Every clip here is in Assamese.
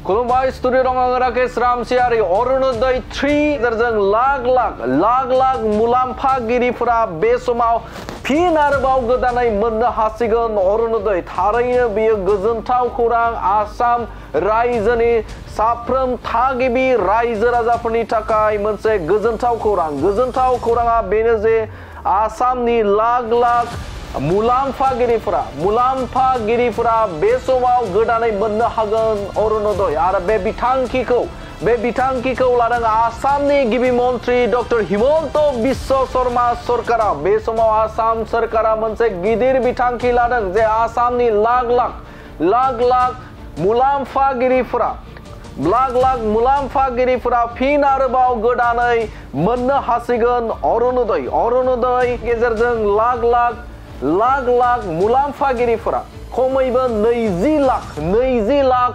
खुलुमबाय स्टुडिअ दं आं राकेश रामसियारि अरुणोदय 3 गेजेरजों लाख लाख मुलाम्फागिरिफोरा बे समाव फिन आरोबाव गोदानै मोननो हासिगोन अरुणोदय थारैनो बेयो गोजोनथाव खौरां आसाम रायजोनि साफ्रोम थागिबि रायजो राजाफोरनि थाखाय मोनसे गोजोनथाव खौराङा बेनो जे आसामनि लाख मुलाम्फागिरिफोरा बे समाव गोदानै मोननो हागोन अरुणोदय आरो बे बिथांखिखौ लादों आसामनि गिबि मन्त्रि डक्टर हिमन्त बिश्व शर्मा सरकारा बे समाव आसाम सरकारा मोनसे गिदिर बिथांखि लादों जे आसामनि लाख मुलाम्फागिरिफोरा फिन आरोबाव गोदानै मोननो हासिगोन अरुणोदय गेजेरजों लाख मुलाम्फागिरिफोरा खमैबो 20 लाख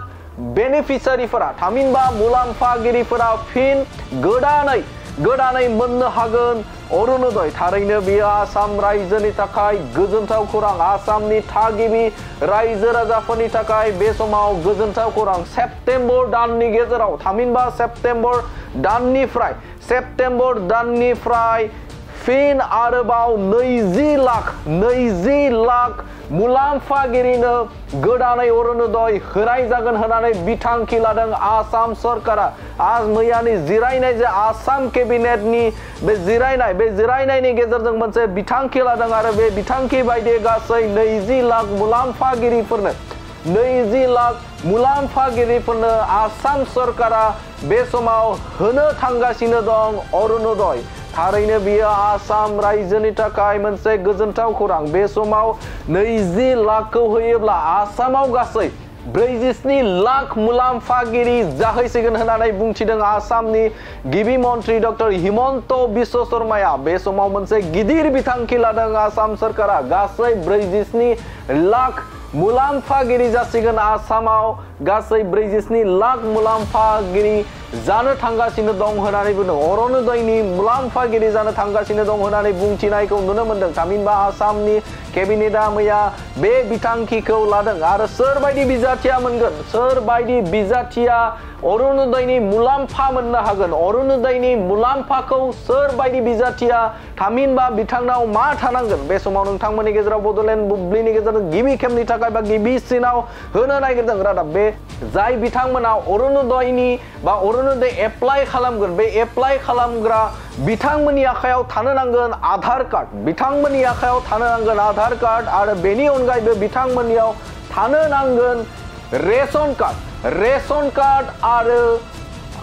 बेनिफिसियारिफोरा थामहिनबा मुलाम्फागिरिफोरा फिन गोदानै मोननो हागोन अरुणोदय थारैनो बेयो आसाम रायजोनि थाखाय गोजोनथाव खौरां आसामनि थागिबि रायजो राजाफोरनि थाखाय बे समाव गोजोनथाव खौरां सेप्तेम्बर दाननि गेजेराव थामहिनबा सेप्तेम्बर दाननिफ्राय फिन आरोबाव 20 लाख मुलाम्फागिरिनो गोदानै अरुणोदय होनाय जागोन होननानै बिथांखि लादों आसाम सरकारा आज मैयानि जिरायनाय जे आसाम केबिनेटनि बे जिरायनायनि गेजेरजों मोनसे बिथांखि लादों आरो बे बिथांखि बायदियै गासै 20 लाख मुलाम्फागिरिफोरनो आसाम सरकारा बे समाव होनो थांगासिनो दं अरुणोदय थारैनो बियो आसाम रायजोनि थाखाय मोनसे गोजोनथाव खौरां बे समाव 20 लाखखौ होयोब्ला आसामाव गासै 47 लाख मुलाम्फागिरि जाहैसिगोन होननानै बुंथिदों आसामनि गिबि मन्त्रि डक्टर हिमन्त बिश्व शर्माया बे समाव मोनसे गिदिर बिथांखि लादों आसाम सरकारा गासै 47 लाख मुलाम्फागिरि जासिगोन आसामाव गासै 47 लाख मुलाम्फागिरि जानो थांगासिनो दं होननानै बुंदों अरुणोदयनि मुलाम्फागिरि जानो थांगासिनो दं होननानै बुंथिनायखौ नुनो मोनदों थामहिनबा आसामनि केबिनेटआ मैया बे बिथांखिखौ लादों आरो सोरबायदि बिजाथिया अरुणोदयनि मुलाम्फा मोननो हागोन अरुणोदयनि मुलाम्फाखौ सोरबायदि बिजाथिया थामहिनबा बिथांनाव मा थानांगोन बे समाव नोंथांमोननि गेजेराव बड'लेण्ड बुब्लिनि गेजेरजों गिबि खेबनि थाखाय बा गिबिसिनाव होनो नागिरदों रादाब बे जाय बिथांमोना अरुणोदय एप्लाइ खालामगोन बे एप्लाइ खालामग्रा बिथांमोननि आखायाव थानो नांगोन आधार कार्ड आरो बेनि अनगायैबो बिथांमोननियाव थानो नांगोन रेशन कार्ड आरो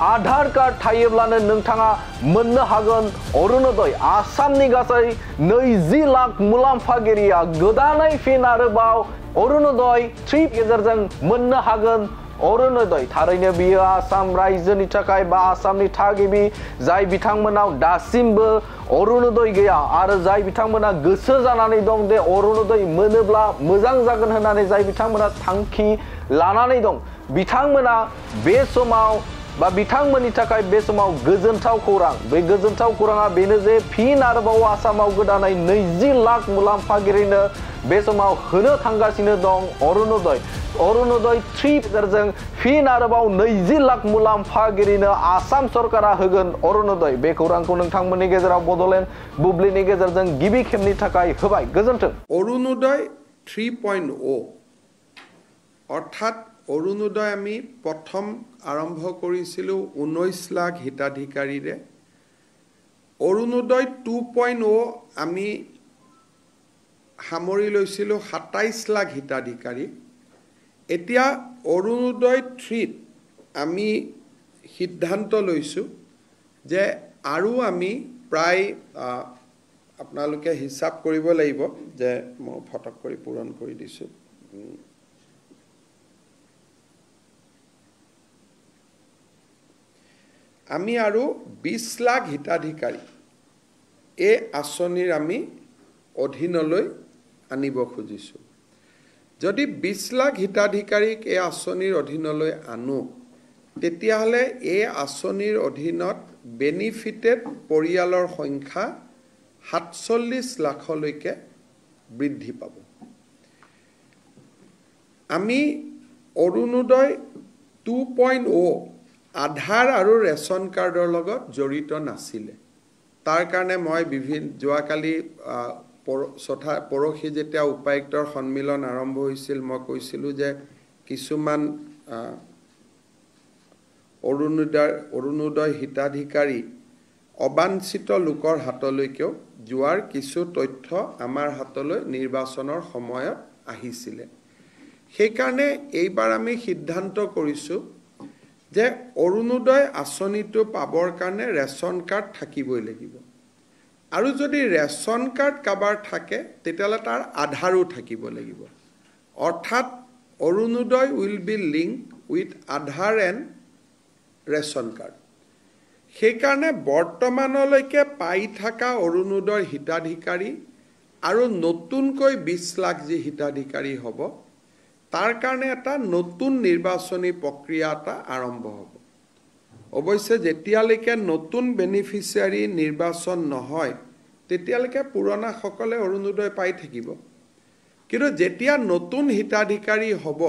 आधार कार्ड थायोब्लानो नोंथाङा मोननो हागोन अरुणोदय आसामनि गासै 20 लाख मुलाम्फागिरिया गोदानै फिन आरोबाव अरुणोदय 3 गेजेरजों मोननो हागोन अरुणोदय थारैनो बियो आसाम रायजोनि थाखाय बा आसामनि थागिबि जाय बिथांमोनाव दासिमबो अरुणोदय गैया आरो जाय बिथांमोना गोसो जानानै दं दे अरुणोदय मोनोब्ला मोजां जागोन होननानै जाय बिथांमोना थांखि लानानै दं बिथांमोना बे समाव बा बिथांमोननि थाखाय बे समाव गोजोनथाव खौरां बे गोजोनथाव खौराङा बेनो जे फिन आरोबाव आसामाव गोदानै 20 लाख मुलाम्फागिरिनो बे समाव होनो थांगासिनो दं अरुणोदय 3 गेजेरजों फिन आरोबाव 20 लाख मुलाम्फागिरिनो आसाम सरकारा होगोन अरुणोदय बे खौरांखौ नोंथांमोननि गेजेराव बड'लेण्ड बुब्लिनि गेजेरजों गिबि खेबनि थाखाय होबाय गोजोन्थों अरुणोदय 3.0 অর্থাৎ অৰুণোদয় আমি প্ৰথম আৰম্ভ কৰিছিলোঁ 19 লাখ হিতাধিকাৰীৰে অৰুণোদয় 2.0 আমি সামৰি লৈছিলোঁ 27 লাখ হিতাধিকাৰী এতিয়া অৰুণোদয় 3 আমি সিদ্ধান্ত লৈছোঁ যে আৰু আমি প্ৰায় আপোনালোকে হিচাপ কৰিব লাগিব যে মই ফটক কৰি পূৰণ কৰি দিছোঁ আমি আৰু 20 লাখ হিতাধিকাৰী এই আঁচনিৰ আমি অধীনলৈ আনিব খুজিছোঁ যদি 20 লাখ হিতাধিকাৰীক এই আঁচনিৰ অধীনলৈ আনো তেতিয়াহ'লে এই আঁচনিৰ অধীনত বেনিফিটেড পৰিয়ালৰ সংখ্যা 47 লাখলৈকে বৃদ্ধি পাব আমি অৰুণোদয় 2.0 আধাৰ আৰু ৰেচন কাৰ্ডৰ লগত জড়িত নাছিলে তাৰ কাৰণে মই যোৱাকালি পৰহি যেতিয়া উপায়ুক্তৰ সন্মিলন আৰম্ভ হৈছিল মই কৈছিলোঁ যে কিছুমান অৰুণোদয় হিতাধিকাৰী অবাঞ্ছিত লোকৰ হাতলৈকেও যোৱাৰ কিছু তথ্য আমাৰ হাতলৈ নিৰ্বাচনৰ সময়ত আহিছিলে সেইকাৰণে এইবাৰ আমি সিদ্ধান্ত কৰিছোঁ যে অৰুণোদয় আঁচনিটো পাবৰ কাৰণে ৰেচন কাৰ্ড থাকিবই লাগিব আৰু যদি ৰেচন কাৰ্ড কাবাৰ থাকে তেতিয়াহ'লে তাৰ আধাৰো থাকিব লাগিব অৰ্থাৎ Orunodoi will be link with Aadhaar and ration card সেইকাৰণে বৰ্তমানলৈকে পাই থকা অৰুণোদয় হিতাধিকাৰী আৰু নতুনকৈ 20 লাখ যি হিতাধিকাৰী হ'ব তাৰ কাৰণে এটা নতুন নিৰ্বাচনী প্ৰক্ৰিয়া এটা আৰম্ভ হ'ব অৱশ্যে যেতিয়ালৈকে নতুন বেনিফিচিয়াৰী নিৰ্বাচন নহয় তেতিয়ালৈকে পুৰণা সকলে অৰুণোদয় পাই থাকিব কিন্তু যেতিয়া নতুন হিতাধিকাৰী হ'ব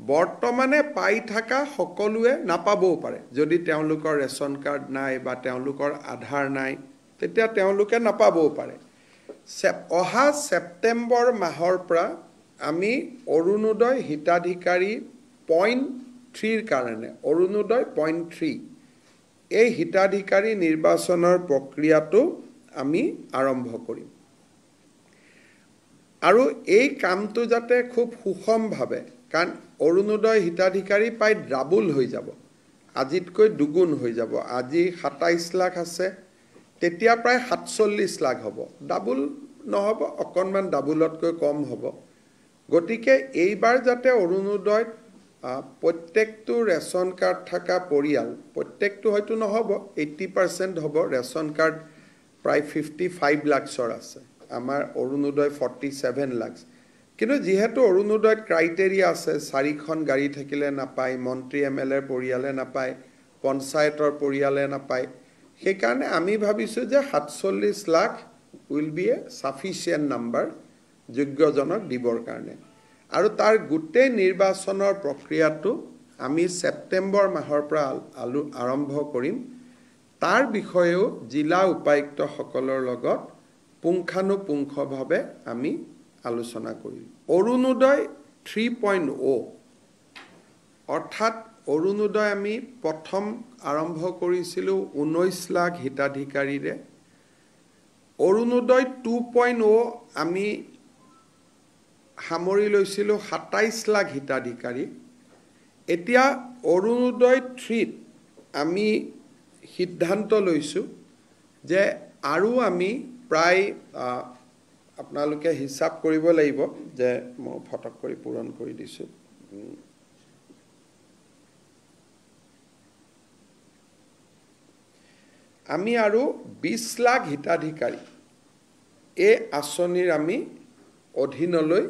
বৰ্তমানে পাই থকা সকলোৱে নাপাবও পাৰে যদি তেওঁলোকৰ ৰেচন কাৰ্ড নাই বা তেওঁলোকৰ আধাৰ নাই তেতিয়া তেওঁলোকে নাপাবও পাৰে অহা ছেপ্টেম্বৰ মাহৰ পৰা আমি অৰুণোদয় হিতাধিকাৰী 0.3 কাৰণে অৰুণোদয় 0.3 এই হিতাধিকাৰী নিৰ্বাচনৰ প্ৰক্ৰিয়াটো আমি আৰম্ভ কৰিম আৰু এই কামটো যাতে খুব সুষমভাৱে কাৰণ অৰুণোদয় হিতাধিকাৰী প্ৰায় ডাবল হৈ যাব আজিতকৈ দুগুণ হৈ যাব আজি 27 লাখ আছে তেতিয়া প্ৰায় 47 লাখ হ'ব ডাবল নহব অকনমান ডাবলতকৈ কম হ'ব গতিকে এইবাৰ যাতে অৰুণোদয় প্ৰত্যেকটো ৰেচন কাৰ্ড থকা পৰিয়াল প্ৰত্যেকটো হয়তো নহব 80% হ'ব ৰেচন কাৰ্ড প্ৰায় 55 লাখৰ আছে আমাৰ অৰুণোদয় 47 লাখ কিন্তু যেহেতু অৰুণোদয়ত ক্ৰাইটেৰিয়া আছে 4খন গাড়ী থাকিলে নাপায় মন্ত্ৰী এমএলএৰ পৰিয়ালে নাপায় পঞ্চায়তৰ পৰিয়ালে নাপায় সেইকাৰণে আমি ভাবিছোঁ যে 47 lakh will be a sufficient number যোগ্যজনক দিবৰ কাৰণে আৰু তাৰ গোটেই নিৰ্বাচনৰ প্ৰক্ৰিয়াটো আমি ছেপ্টেম্বৰ মাহৰ পৰা আৰম্ভ কৰিম তাৰ বিষয়েও জিলা উপায়ুক্ত সকলৰ লগত পুংখানুপুংখভাৱে আমি আলোচনা কৰিম অৰুণোদয় 3.0 অৰ্থাৎ অৰুণোদয় আমি প্ৰথম আৰম্ভ কৰিছিলোঁ 19 লাখ হিতাধিকাৰীৰে অৰুণোদয় 2.0 আমি সামৰি লৈছিলোঁ 27 লাখ হিতাধিকাৰী এতিয়া অৰুণোদয় 3 আমি সিদ্ধান্ত লৈছোঁ যে আৰু আমি প্ৰায় আপোনালোকে হিচাপ কৰিব লাগিব যে মই ফটক কৰি পূৰণ কৰি দিছোঁ আমি আৰু 20 লাখ হিতাধিকাৰী এই আঁচনিৰ আমি অধীনলৈ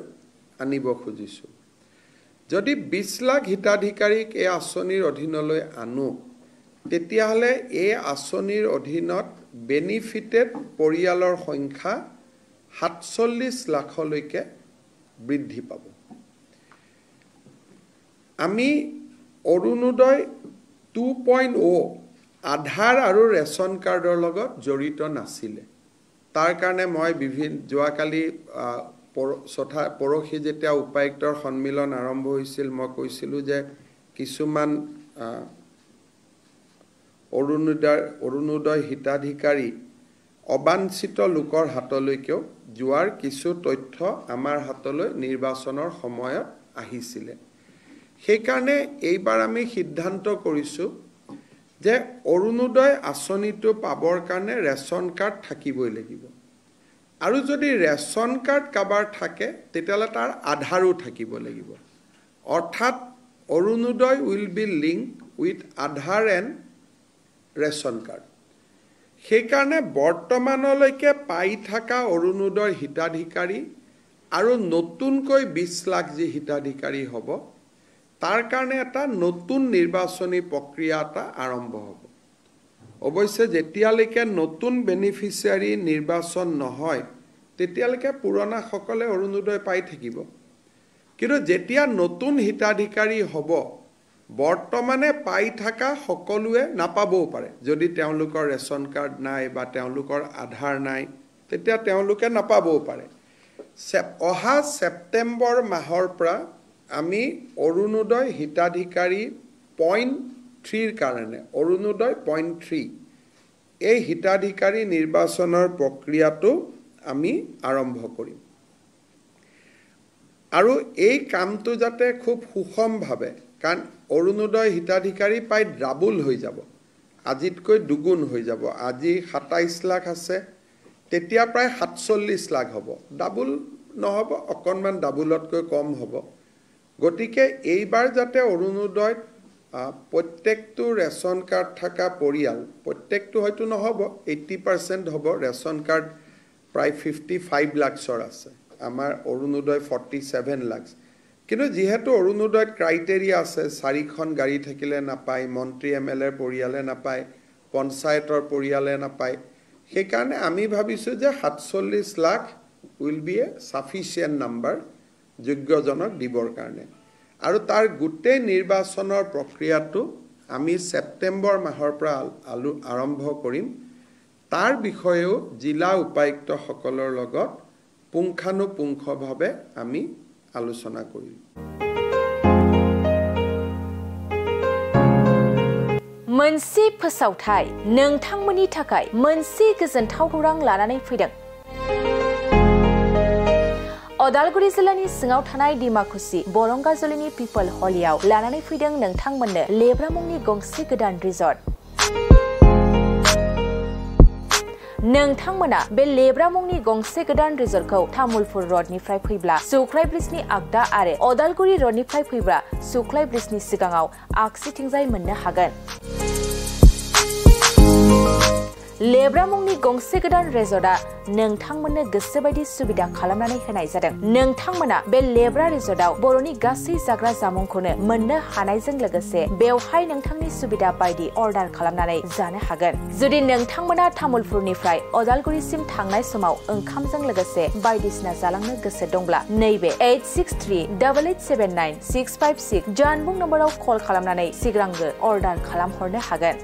আনিব খুজিছোঁ যদি 20 লাখ হিতাধিকাৰীক এই আঁচনিৰ অধীনলৈ আনো তেতিয়াহ'লে এই আঁচনিৰ অধীনত বেনিফিটেড পৰিয়ালৰ সংখ্যা 47 লাখলৈকে বৃদ্ধি পাব আমি অৰুণোদয় 2.0 আধাৰ আৰু ৰেচন কাৰ্ডৰ লগত জড়িত নাছিলে তাৰ কাৰণে মই যোৱাকালি পৰহি যেতিয়া উপায়ুক্তৰ সন্মিলন আৰম্ভ হৈছিল মই কৈছিলোঁ যে কিছুমান অৰুণোদয় হিতাধিকাৰী অবাঞ্ছিত লোকৰ হাতলৈকেও যোৱাৰ কিছু তথ্য আমাৰ হাতলৈ নিৰ্বাচনৰ সময়ত আহিছিলে সেইকাৰণে এইবাৰ আমি সিদ্ধান্ত কৰিছোঁ যে অৰুণোদয় আঁচনিটো পাবৰ কাৰণে ৰেচন কাৰ্ড থাকিবই লাগিব আৰু যদি ৰেচন কাৰ্ড কাবাৰ থাকে তেতিয়াহ'লে তাৰ আধাৰো থাকিব লাগিব অৰ্থাৎ Orunodoi will be link with Aadhaar and ration card সেইকাৰণে বৰ্তমানলৈকে পাই থকা অৰুণোদয় হিতাধিকাৰী আৰু নতুনকৈ 20 লাখ যি হিতাধিকাৰী হ'ব তাৰ কাৰণে এটা নতুন নিৰ্বাচনী প্ৰক্ৰিয়া এটা আৰম্ভ হ'ব অৱশ্যে যেতিয়ালৈকে নতুন বেনিফিচিয়াৰী নিৰ্বাচন নহয় তেতিয়ালৈকে পুৰণা সকলে অৰুণোদয় পাই থাকিব কিন্তু যেতিয়া নতুন হিতাধিকাৰী হ'ব বৰ্তমানে পাই থকা সকলোৱে নাপাবও পাৰে যদি তেওঁলোকৰ ৰেচন কাৰ্ড নাই বা তেওঁলোকৰ আধাৰ নাই তেতিয়া তেওঁলোকে নাপাবও পাৰে অহা সেপ্টেম্বৰ মাহৰ পৰা আমি অৰুণোদয় হিতাধিকাৰী 0.3 কাৰণে অৰুণোদয় 0.3 এই হিতাধিকাৰী নিৰ্বাচনৰ প্ৰক্ৰিয়াটো আমি আৰম্ভ কৰিম আৰু এই কামটো যাতে খুব সুষমভাৱে কাৰণ অৰুণোদয় হিতাধিকাৰী প্ৰায় ডাবল হৈ যাব আজিতকৈ দুগুণ হৈ যাব আজি 27 লাখ আছে তেতিয়া প্ৰায় 47 লাখ হ'ব ডাবল নহব অকনমান ডাবলতকৈ কম হ'ব গতিকে এইবাৰ যাতে অৰুণোদয় প্ৰত্যেকটো ৰেচন কাৰ্ড থকা পৰিয়াল প্ৰত্যেকটো হয়তো নহব 80% হ'ব ৰেচন কাৰ্ড প্ৰায় 55 লাখৰ আছে আমাৰ অৰুণোদয় 47 লাখ কিন্তু যেহেতু অৰুণোদয়ত ক্ৰাইটেৰিয়া আছে 4খন গাড়ী থাকিলে নাপায় মন্ত্ৰী এমএলএৰ পৰিয়ালে নাপায় পঞ্চায়তৰ পৰিয়ালে নাপায় সেইকাৰণে আমি ভাবিছো যে 47 lakh will be a sufficient number যোগ্যজনক দিবৰ কাৰণে আৰু তাৰ গোটেই নিৰ্বাচনৰ প্ৰক্ৰিয়াটো আমি সেপ্টেম্বৰ মাহৰ পৰা আৰম্ভ কৰিম তাৰ বিষয়েও জিলা উপায়ুক্ত সকলৰ লগত পুংখানুপুংখভাৱে আমি आलोचना करिम मोनसे फोसावथाय नोंथांमोननि थाखाय मोनसे गोजोनथाव खौरां लानानै फैदों अदालगुरि जिल्लानि सिङाव थानाय डिमाकुसि बरंगाजुलिनि पिपल हलियाव लानानै फैदों नोंथांमोननो लेब्रा मुंनि गंसे गोदान रिजर्ट नोंथांमोना बे लेब्रा मुंनि गंसे गोदान रिजर्टखौ तामुलपुर रोडनिफ्राय फैब्ला सुख्लाय ब्रिजनि आगदा आरो अदालगुरि रोडनिफ्राय फैब्ला सुख्लाय ब्रिजनि सिगाङाव आगसिथिंजाय मोननो हागोन लेब्रा मुंनि गंसे गोदान रिजर्टआ नोंथांमोननो गोसोबायदि सुबिदा खालामनानै होनाय जादों नोंथांमोना बे लेब्रा रिजर्टआव बर'नि गासै जाग्रा जामुंखौनो मोननो हानायजों लोगोसे बेवहाय नोंथांनि सुबिदा बायदि अर्डार खालामनानै जानो हागोन जुदि नोंथांमोना तामुलपुरनिफ्राय अदालगुरिसिम थांनाय समाव ओंखामजों लोगोसे बायदिसिना जालांनो गोसो दंब्ला नैबे 8638879656 जानबुं नम्बराव कल खालामनानै सिगांग्रो अर्डार खालामहरनो हागोन